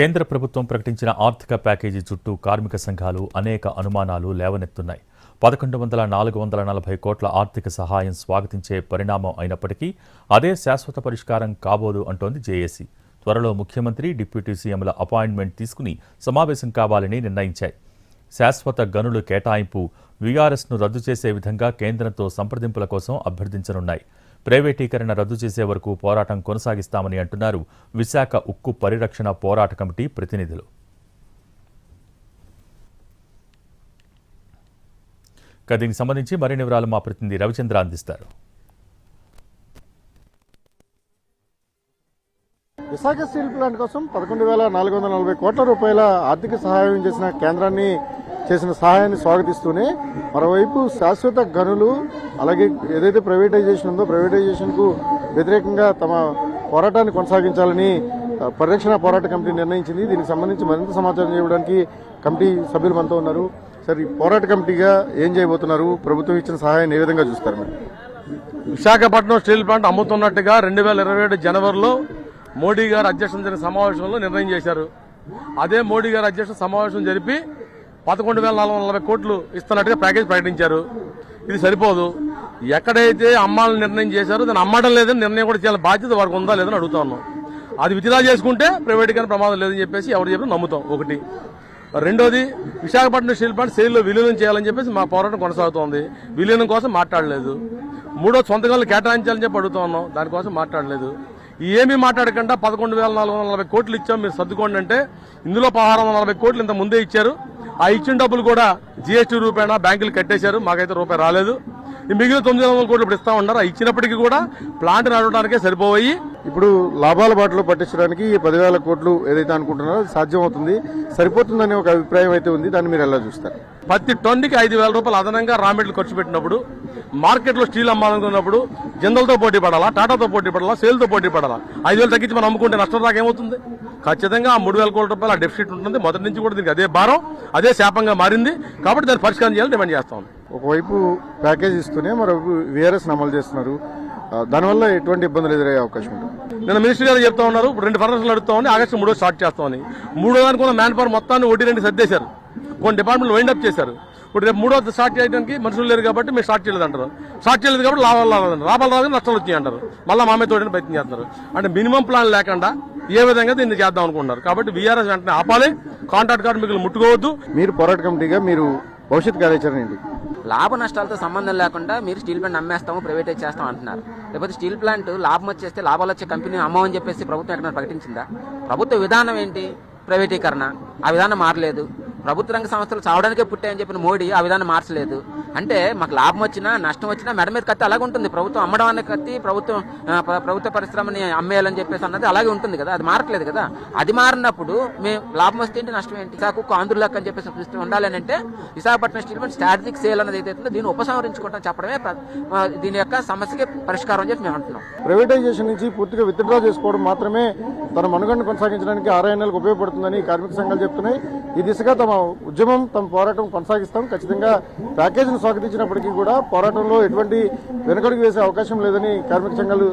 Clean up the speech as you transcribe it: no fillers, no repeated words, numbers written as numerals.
కేంద్ర ప్రభుత్వం ప్రకటించిన ఆర్థిక ప్యాకేజీ చుట్టూ కార్మిక సంఘాలు అనేక అనుమానాలు లేవనెత్తున్నాయి. 440 కోట్ల ఆర్థిక సహాయం స్వాగతించే పరిణామం అయినప్పటికీ అదే శాశ్వత పరిష్కారం కాబోదు అంటోంది జేఏసీ. త్వరలో ముఖ్యమంత్రి, డిప్యూటీ సీఎంల అపాయింట్మెంట్ తీసుకుని సమావేశం కావాలని నిర్ణయించాయి. శాశ్వత గనుల కేటాయింపు, వీఆర్ఎస్ను రద్దు చేసే విధంగా కేంద్రంతో సంప్రదింపుల కోసం అభ్యర్థించనున్నాయి. ప్రైవేటీకరణ రద్దు చేసే వరకు పోరాటం కొనసాగిస్తామని అంటున్నారు విశాఖ ఉక్కు పరిరక్షణ పోరాట కమిటీ ప్రతినిధులు. దీనికి సంబంధించి మరిన్ని వివరాలు మా ప్రతినిధి రవిచంద్ర అందిస్తారు. విశాఖ స్టీల్ ప్లాంట్ కోసం 11,440 కోట్ల రూపాయల ఆర్థిక సహాయం చేసిన కేంద్రాన్ని చేసిన సహాయాన్ని స్వాగతిస్తూనే మరోవైపు శాశ్వత గనులు అలాగే ఏదైతే ప్రైవేటైజేషన్ ఉందో ప్రైవేటైజేషన్కు వ్యతిరేకంగా తమ పోరాటాన్ని కొనసాగించాలని పరిరక్షణ పోరాట కమిటీ నిర్ణయించింది. దీనికి సంబంధించి మరింత సమాచారం ఇవ్వడానికి కమిటీ సభ్యులు మనతో ఉన్నారు. సార్, ఈ పోరాట కమిటీగా ఏం చేయబోతున్నారు? ప్రభుత్వం ఇచ్చిన సహాయాన్ని ఏ విధంగా చూస్తారు మీరు? విశాఖపట్నం స్టీల్ ప్లాంట్ అమ్ముతున్నట్టుగా 2027 జనవరిలో మోడీ గారు అధ్యక్షతన జరిగిన సమావేశంలో నిర్ణయం చేశారు. అదే మోడీ గారు అధ్యక్ష సమావేశం జరిపి 11,440 కోట్లు ఇస్తున్నట్టుగా ప్యాకేజ్ ప్రకటించారు. ఇది సరిపోదు. ఎక్కడైతే అమ్మాలని నిర్ణయం చేశారో దాన్ని అమ్మడం లేదని నిర్ణయం కూడా చేయాలి. బాధ్యత వారికి ఉందా లేదని అడుగుతా ఉన్నాం. అది విత్డ్రా చేసుకుంటే ప్రైవేటీకరణ ప్రమాదం లేదని చెప్పేసి ఎవరు చెప్పినా నమ్ముతాం. ఒకటి. రెండోది, విశాఖపట్నం స్టీల్ ప్లాంట్ సేల్లో విలీనం చేయాలని చెప్పేసి మా పోరాటం కొనసాగుతోంది. విలీనం కోసం మాట్లాడలేదు. మూడో, సొంత గనులు కేటాయించాలని చెప్పి అడుగుతా ఉన్నాం. దానికోసం మాట్లాడలేదు. ఏమీ మాట్లాడకుండా 11,440 కోట్లు ఇచ్చాం, మీరు సర్దుకోండి అంటే ఇందులో 1640 కోట్లు ఇంత ముందే ఇచ్చారు. ఆ ఇచ్చిన డబ్బులు కూడా జీఎస్టీ రూపాయన బ్యాంకులు కట్టేశారు. మాకైతే రూపాయి రాలేదు. మిగిలిన 900 కోట్లు ఇప్పుడు ఇస్తా ఉన్నారు. ఇచ్చినప్పటికీ కూడా ప్లాంట్ నడవడానికే సరిపోయి ఇప్పుడు లాభాల బాటలో పట్టించడానికి 10,000 కోట్లు ఏదైతే అనుకుంటున్నారో సాధ్యం అవుతుంది, సరిపోతుందనే ఒక అభిప్రాయం అయితే ఉంది. దాన్ని మీరు ఎలా చూస్తారు? ప్రతి టన్నుకి 5,000 రూపాయలు అదనంగా రా మెటీరియల్ ఖర్చు పెట్టినప్పుడు, మార్కెట్లో స్టీల్ అమ్మాలనుకున్నప్పుడు జిందల్తో పోటీ పడాలా, టాటాతో పోటీ పడాలా, సేల్తో పోటీ పడాలా? 5,000 తగ్గించి మనం అమ్ముకుంటే నష్టం రాకేమవుతుంది? ఖచ్చితంగా ఆ 3,000 కోట్ల రూపాయల డెఫిసిట్ ఉంటుంది. మొదటి నుంచి కూడా దీనికి అదే భారం, అదే శాపంగా మారింది. కాబట్టి దాన్ని పరిష్కారం చేయాలని డిమాండ్ చేస్తాం. ఒకవైపు ప్యాకేజ్ ఇస్తూనే మరోవైపు వీఆర్ఎస్ అమలు చేస్తున్నారు. దానివల్ల ఎటువంటి ఇబ్బందులు ఎదురయ్యే అవకాశం ఉంటుంది? నిన్న మినిస్టర్ గారు చెప్తా ఉన్నారు 2 ఫర్నెస్లు అడుగుతామని, ఆగస్టు 3 స్టార్ట్ చేస్తామని. 3వ దానికి ఉన్న మ్యాన్ పవర్ మొత్తాన్ని 1-2 సర్దేశారు. కొన్ని డిపార్ట్మెంట్లు వైండ్ అప్ చేశారు. ఇప్పుడు రేపు 3వ స్టార్ట్ చేయడానికి మనుషులు లేరు కాబట్టి మీరు స్టార్ట్ చేయలేదు అంటారు. స్టార్ట్ చేయలేదు కాబట్టి లాభాలు రాదని నష్టాలు వచ్చాయి అంటారు. మళ్ళీ మామే తోడని ప్రయత్నం చేస్తున్నారు. అంటే మినిమం ప్లాన్ లేకుండా ఏ విధంగా దీన్ని చేద్దాం అనుకుంటున్నారు. కాబట్టి వీఆర్ఎస్ వెంటనే ఆపాలి. కాంట్రాక్ట్ కార్మికులు ముట్టుకోవద్దు. మీరు పోరాట కమిటీగా మీరు భవిష్యత్ కార్యాచరణ ఏంటి? లాభ నష్టాలతో సంబంధం లేకుండా మీరు స్టీల్ ప్లాంట్ అమ్మేస్తాము, ప్రైవేటైజ్ చేస్తాం అంటున్నారు. లేకపోతే స్టీల్ ప్లాంట్ లాభం వచ్చేస్తే లాభాలు వచ్చే కంపెనీ అమ్మమని చెప్పేసి ప్రభుత్వం ఎక్కడ ప్రకటించిందా? ప్రభుత్వ విధానం ఏంటి? ప్రైవేటీకరణ. ఆ విధానం మారలేదు. ప్రభుత్వ రంగ సంస్థలు చావడానికే పుట్టాయని చెప్పిన మోడీ ఆ విధానం మార్చలేదు. అంటే మాకు లాభం వచ్చినా నష్టం వచ్చినా మెడ మీద కత్తి అలాగే ఉంటుంది. ప్రభుత్వం అమ్మడం అనే కత్తి, ప్రభుత్వ పరిశ్రమని అమ్మేయాలని చెప్పేసి అన్నది అలాగే ఉంటుంది కదా. అది మారట్లేదు కదా. అది మారినప్పుడు మేము లాభం వస్తే ఏంటి, నష్టం ఏంటి? విశాఖకు ఆంధ్రులకు అని చెప్పేసి ఉండాలని అంటే Visakhapatnam steel plant strategic sale అనేది ఏదైతే దీన్ని ఉపసంహరించుకుంటాం చెప్పడమే దీని యొక్క సమస్యకి పరిష్కారం అని చెప్పి మేము అంటున్నాం. ప్రైవేటైజేషన్ నుంచి పూర్తిగా విత్డ్రా చేసుకోవడం మాత్రమే తన మనుగడను కొనసాగించడానికి 6 నెలలకు ఉపయోగపడుతుందని కార్మిక సంఘాలు చెప్తున్నాయి. ఈ దిశగా తమ ఉద్యమం, తమ పోరాటం కొనసాగిస్తాం. ఖచ్చితంగా ప్యాకేజీని స్వాగతించినప్పటికీ కూడా పోరాటంలో ఎటువంటి వెనుకడుగు వేసే అవకాశం లేదని కార్మిక సంఘాలు